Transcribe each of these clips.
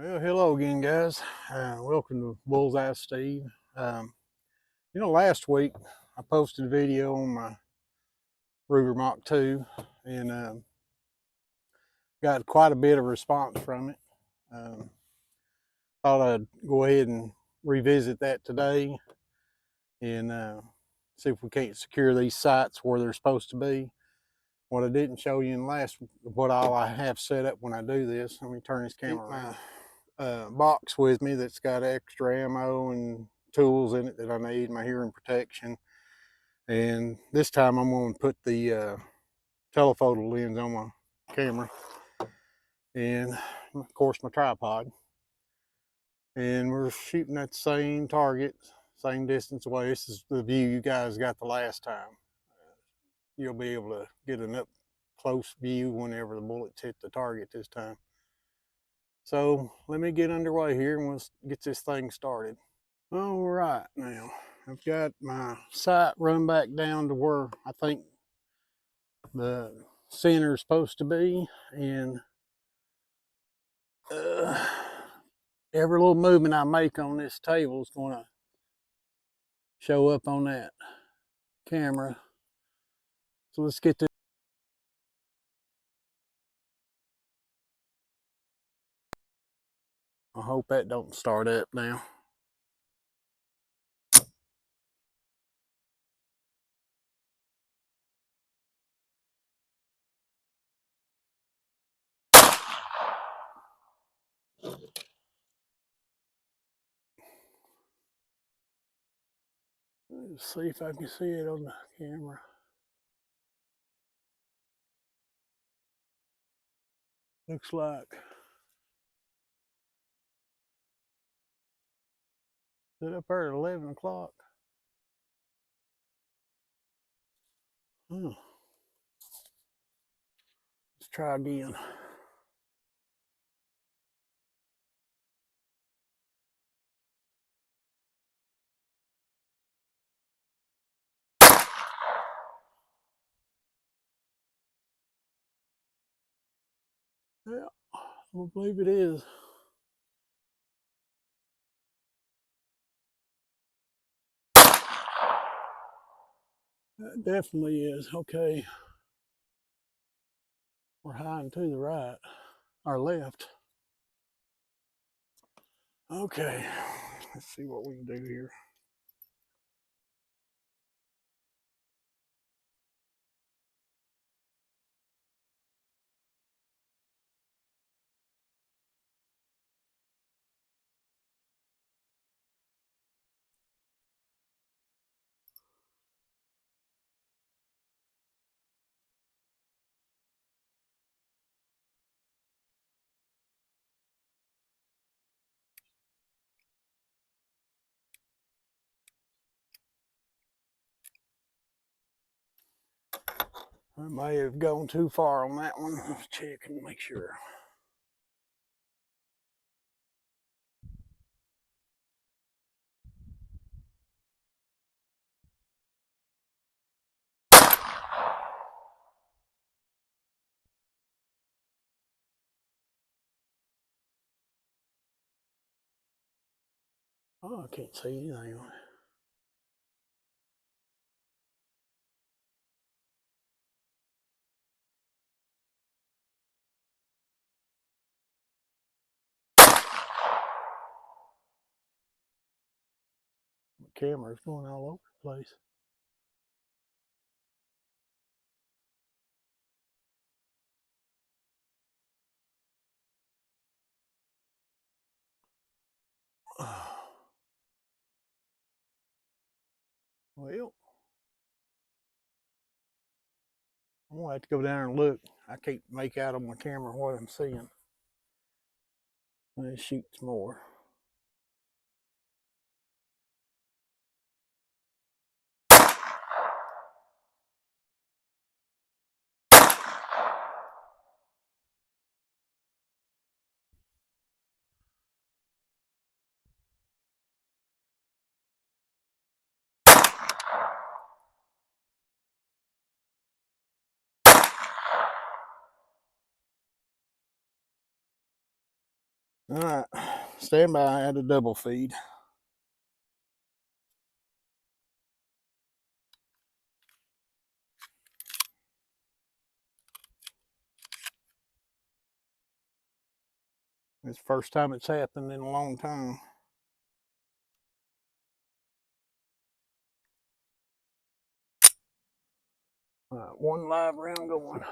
Well, hello again, guys. Welcome to Bullseye Steve. Last week I posted a video on my Ruger Mach 2 and got quite a bit of response from it. Thought I'd go ahead and revisit that today and see if we can't secure these sights where they're supposed to be. What I didn't show you in what all I have set up when I do this. Let me turn this camera around. Box with me that's got extra ammo and tools in it that I need, my hearing protection. And this time I'm going to put the telephoto lens on my camera and of course my tripod. And we're shooting at the same target, same distance away. This is the view you guys got the last time. You'll be able to get an up close view whenever the bullets hit the target this time. So let me get underway here and we'll get this thing started. All right, now I've got my sight run back down to where I think the center is supposed to be, and every little movement I make on this table is going to show up on that camera. So let's get this. I hope that don't start up now. Let's see if I can see it on the camera. Looks like is it up there at 11 o'clock? Oh. Let's try again. Yeah, I don't believe it is. That definitely is. Okay. We're hiding to the right, or left. Okay. Let's see what we can do here. I may have gone too far on that one. Let's check and make sure. Oh, I can't see anything on it. The camera's going all over the place. Well, I'm gonna have to go down and look. I can't make out on my camera what I'm seeing. Let's shoot some more. All right, stand by at a double feed. It's the first time it's happened in a long time. All right, one live round going.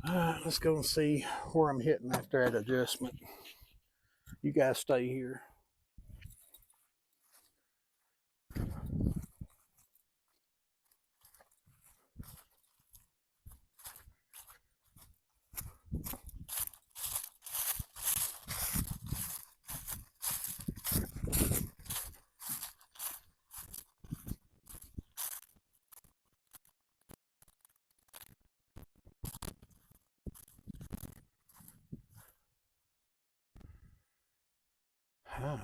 All right, let's go and see where I'm hitting after that adjustment. You guys stay here. Huh.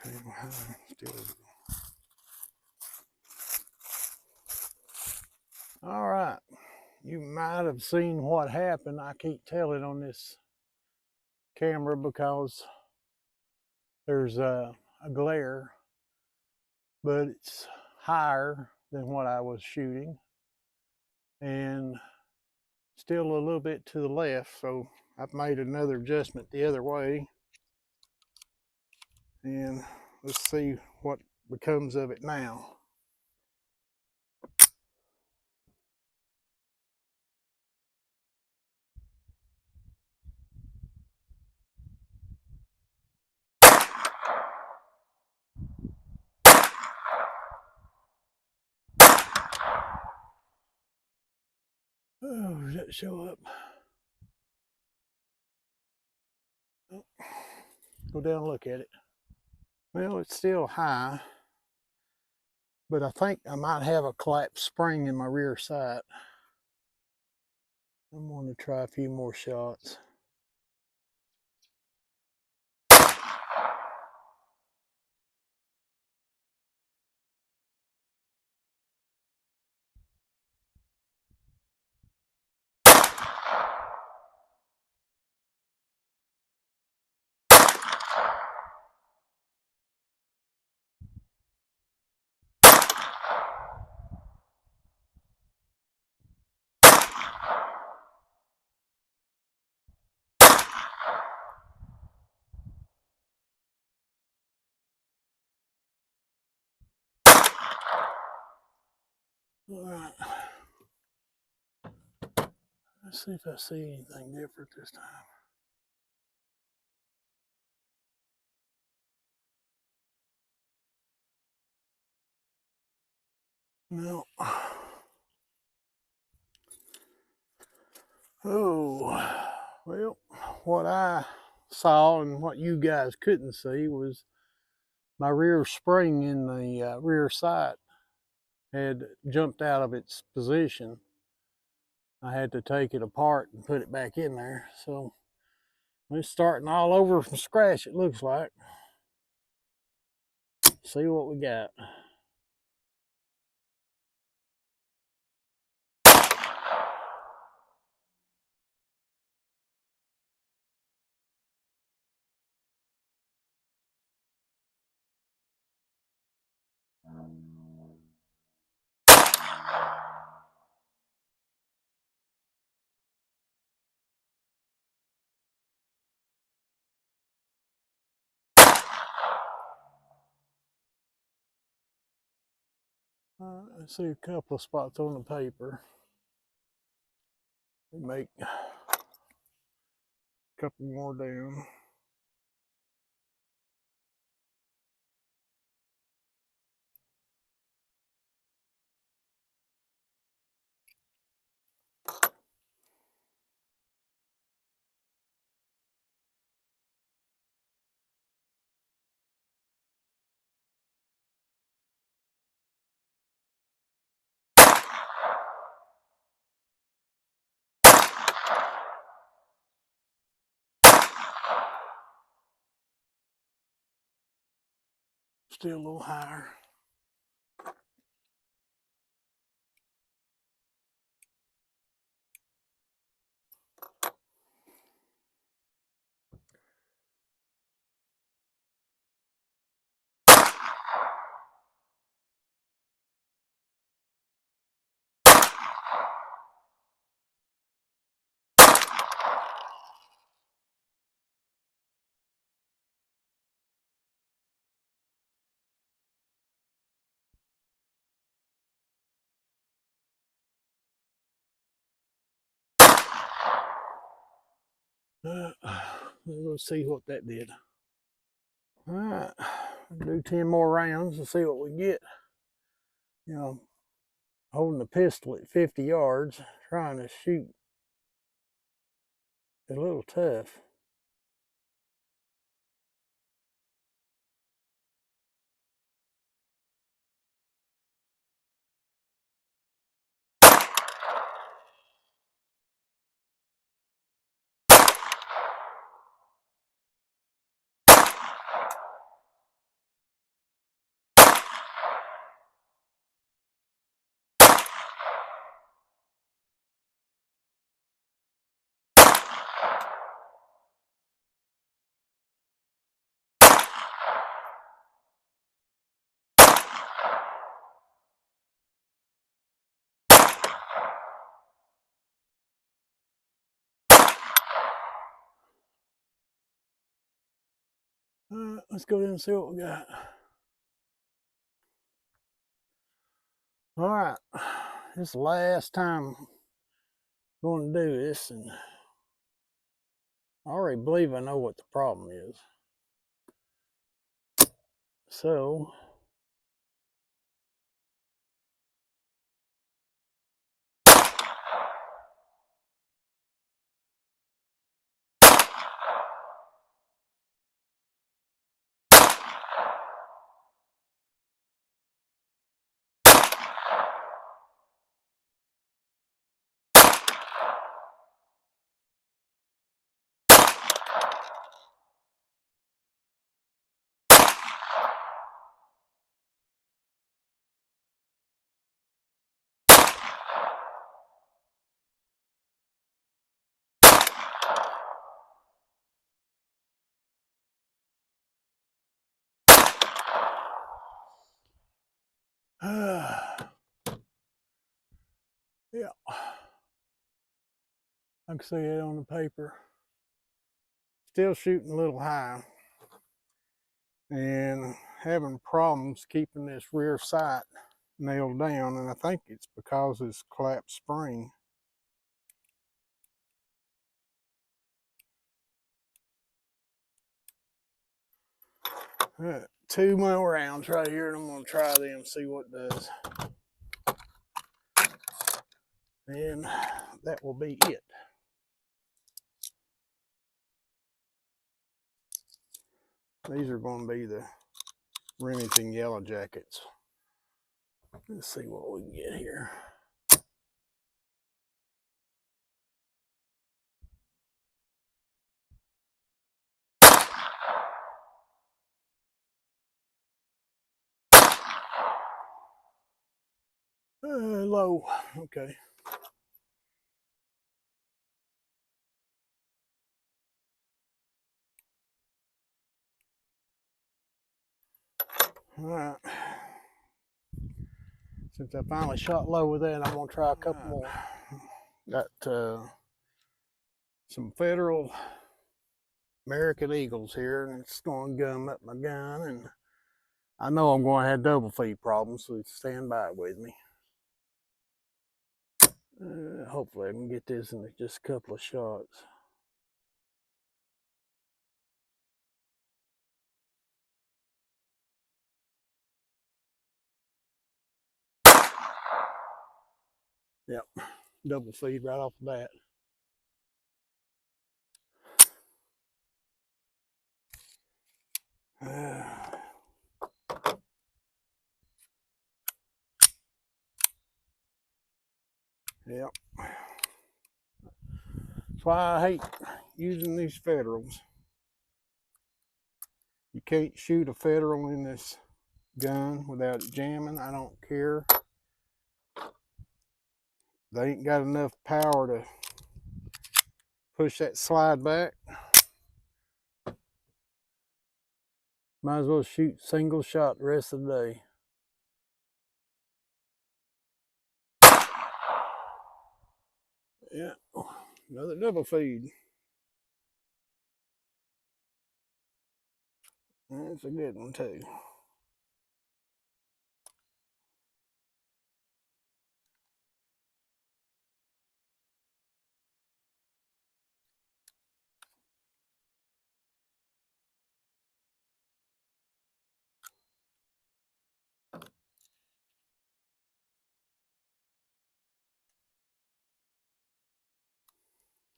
Okay, still. All right, you might have seen what happened. I can't tell it on this camera because there's a glare, but it's higher than what I was shooting and still a little bit to the left. So I've made another adjustment the other way, and let's see what becomes of it now. Oh, does that show up? Oh, go down and look at it. Well, it's still high, but I think I might have a collapsed spring in my rear sight. I'm going to try a few more shots. All right. Let's see if I see anything different this time. No. Oh, well, what I saw and what you guys couldn't see was my rear spring in the rear sight had jumped out of its position. I had to take it apart and put it back in there. So we're starting all over from scratch, it looks like. See what we got. I see a couple of spots on the paper. We make a couple more down. Still a little higher. We'll see what that did. All right, do 10 more rounds and see what we get. You know, holding the pistol at 50 yards, trying to shoot, it's a little tough. All right, let's go ahead and see what we got. All right, this is the last time I'm going to do this, and I already believe I know what the problem is. So, yeah, I can see it on the paper. Still shooting a little high and having problems keeping this rear sight nailed down, and I think it's because of this collapsed spring. All right, 2 more rounds right here, and I'm going to try them and see what it does. And that will be it. These are going to be the Remington Yellow Jackets. Let's see what we can get here. Low, okay. All right. Since I finally shot low with that, I'm gonna try a couple more. Got some Federal American Eagles here, and it's gonna gum up my gun, and I know I'm gonna have double feed problems, so stand by with me. Hopefully I can get this in just a couple of shots. Yep, double feed right off the bat. Yep. That's why I hate using these Federals. You can't shoot a Federal in this gun without it jamming. I don't care. They ain't got enough power to push that slide back. Might as well shoot single shot the rest of the day. Yeah, another double feed. That's a good one too.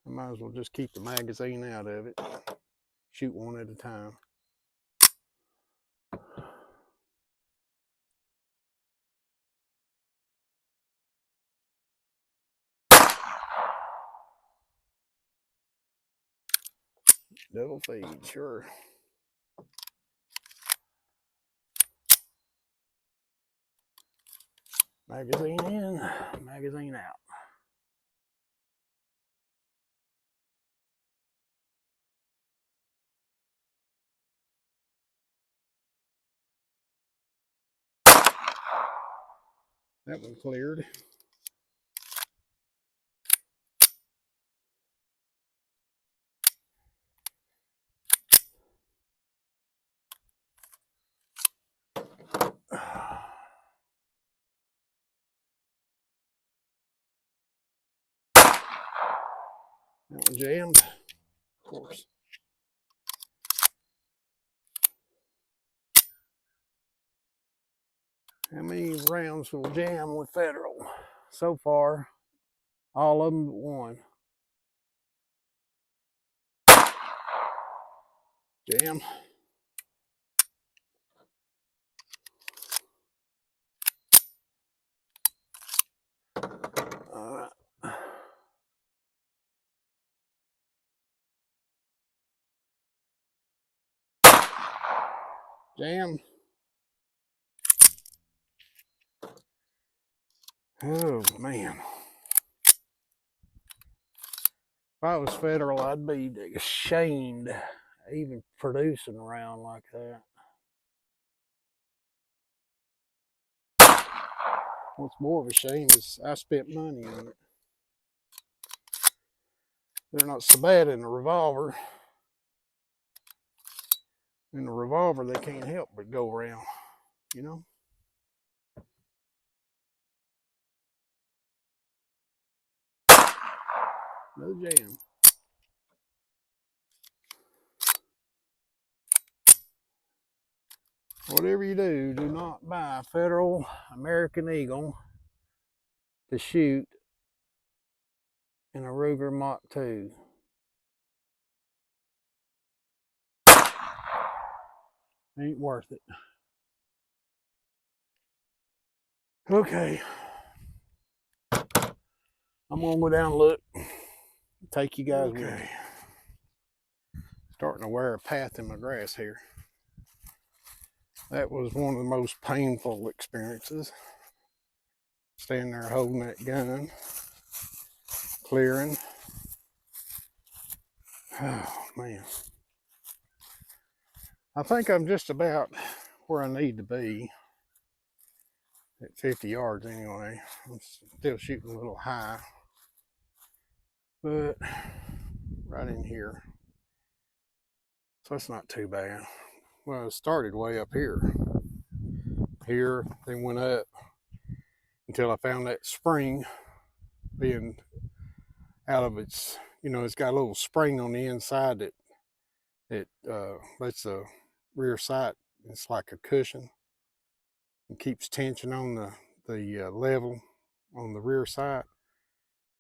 I might as well just keep the magazine out of it. Shoot one at a time. Double feed, sure. Magazine in, magazine out. That one cleared. That one jammed, of course. How many rounds will jam with Federal? So far, all of them but one. Jam. All right. Jam. Oh man. If I was Federal, I'd be ashamed even producing a round like that. What's more of a shame is I spent money on it. They're not so bad in the revolver. In the revolver, they can't help but go around, you know? No jam. Whatever you do, do not buy a Federal American Eagle to shoot in a Ruger Mach 2. Ain't worth it. Okay. I'm gonna go down and look. Take you guys with me. Starting to wear a path in my grass here. That was one of the most painful experiences. Standing there holding that gun, clearing. Oh man. I think I'm just about where I need to be at 50 yards anyway. I'm still shooting a little high, but right in here. So it's not too bad. Well, it started way up here. Here, then went up until I found that spring being out of its, it's got a little spring on the inside that lets the rear sight, it's like a cushion and keeps tension on the level on the rear sight.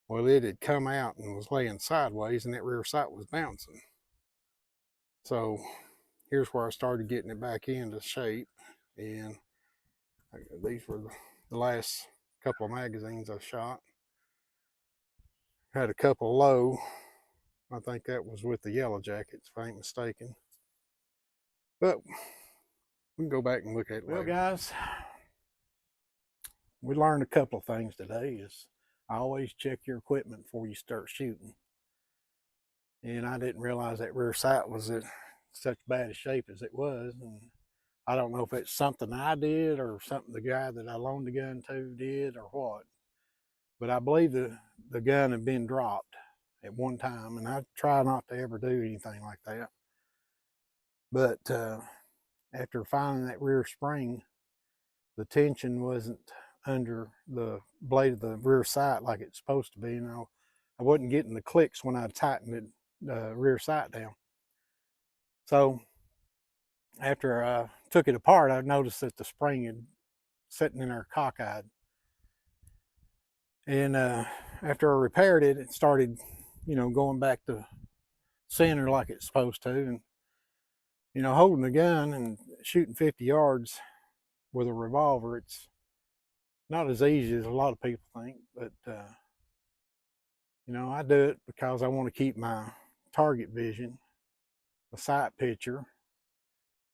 Well, it had come out and was laying sideways and that rear sight was bouncing. So here's where I started getting it back into shape, and these were the last couple of magazines I shot. Had a couple low. I think that was with the Yellow Jackets, if I ain't mistaken. But We can go back and look at it later. Well, guys, we learned a couple of things today. Is always check your equipment before you start shooting. And I didn't realize that rear sight was in such bad a shape as it was. And I don't know if it's something I did or something the guy that I loaned the gun to did or what. But I believe the gun had been dropped at one time, and I try not to ever do anything like that. But after finding that rear spring, the tension wasn't under the blade of the rear sight like it's supposed to be. You know, I wasn't getting the clicks when I tightened the rear sight down. So after I took it apart, I noticed that the spring had sitting in there cockeyed. And after I repaired it, it started, you know, going back to center like it's supposed to. And, you know, holding the gun and shooting 50 yards with a revolver, it's not as easy as a lot of people think. But, you know, I do it because I want to keep my target vision, the sight picture.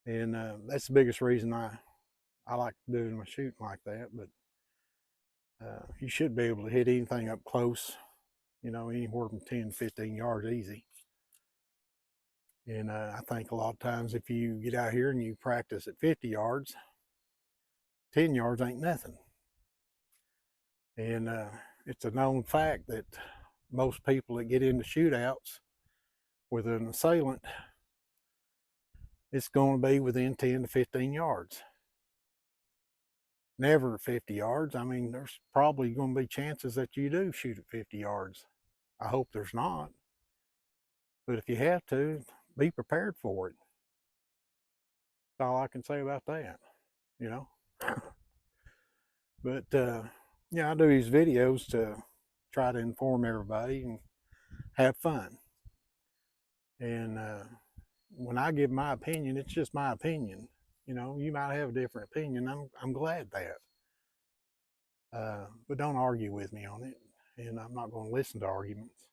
And that's the biggest reason I like doing my shooting like that. But you should be able to hit anything up close, you know, anywhere from 10 to 15 yards easy. And I think a lot of times if you get out here and you practice at 50 yards, 10 yards ain't nothing. And it's a known fact that most people that get into shootouts with an assailant, it's going to be within 10 to 15 yards. Never 50 yards. I mean, there's probably going to be chances that you do shoot at 50 yards. I hope there's not. But if you have to, be prepared for it. That's all I can say about that, you know. But, yeah, I do these videos to try to inform everybody and have fun. And when I give my opinion, it's just my opinion. You know, you might have a different opinion. I'm glad that. But don't argue with me on it. And I'm not going to listen to arguments.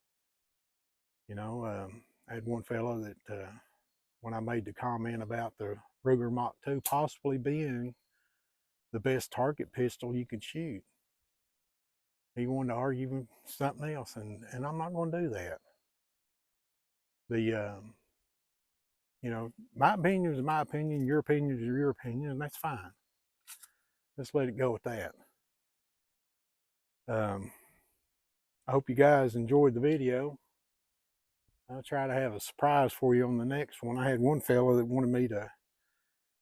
You know, I had one fellow that when I made the comment about the Ruger Mach 2 possibly being the best target pistol you can shoot, he wanted to argue something else, and I'm not going to do that. You know, my opinion is my opinion, your opinion is your opinion, and that's fine. Let's let it go with that. I hope you guys enjoyed the video. I'll try to have a surprise for you on the next one. I had one fellow that wanted me to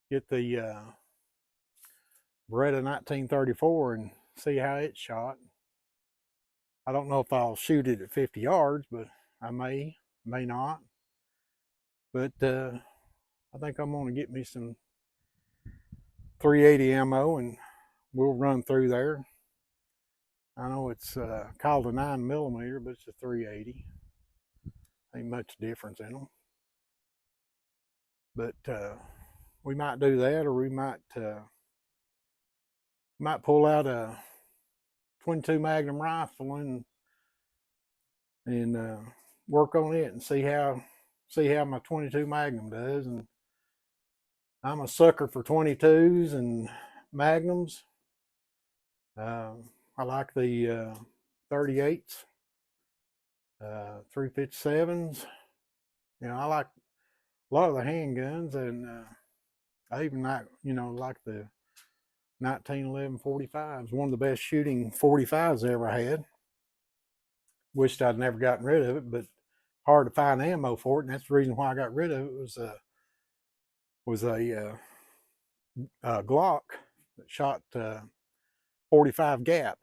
get the Beretta 1934 and see how it shot. I don't know if I'll shoot it at 50 yards, but I may not. But I think I'm going to get me some 380 ammo and we'll run through there. I know it's called a 9mm, but it's a 380. Ain't much difference in them. But we might do that, or we might pull out a 22 Magnum rifle and work on it and see how my 22 Magnum does. And I'm a sucker for 22s and Magnums. I like the 38s, 357s. You know, I like a lot of the handguns, and I even like, you know, like the 1911 45s. One of the best shooting 45s I ever had. Wished I'd never gotten rid of it, but hard to find ammo for it, and that's the reason why I got rid of it. Was a Glock that shot 45 gap.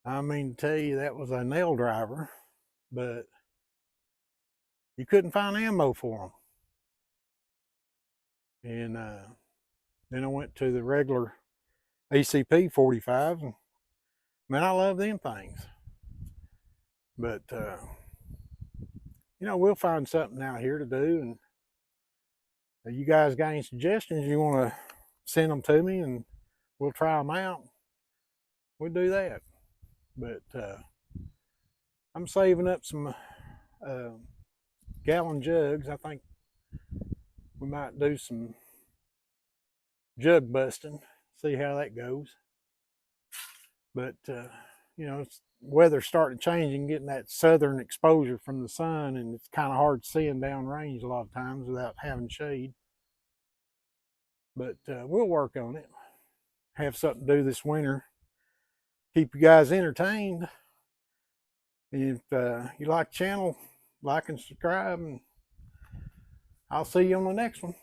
I mean, to tell you, that was a nail driver, but you couldn't find ammo for them. And then I went to the regular ACP 45s, and man, I love them things. But you know, we'll find something out here to do, and you guys got any suggestions you want to send them to me, and we'll try them out. We'll do that. But I'm saving up some gallon jugs. I think we might do some jug busting, see how that goes. But you know, weather's starting to change and getting that southern exposure from the sun, and it's kind of hard seeing down range a lot of times without having shade. But we'll work on it. Have something to do this winter. Keep you guys entertained. If you like the channel, like and subscribe, and I'll see you on the next one.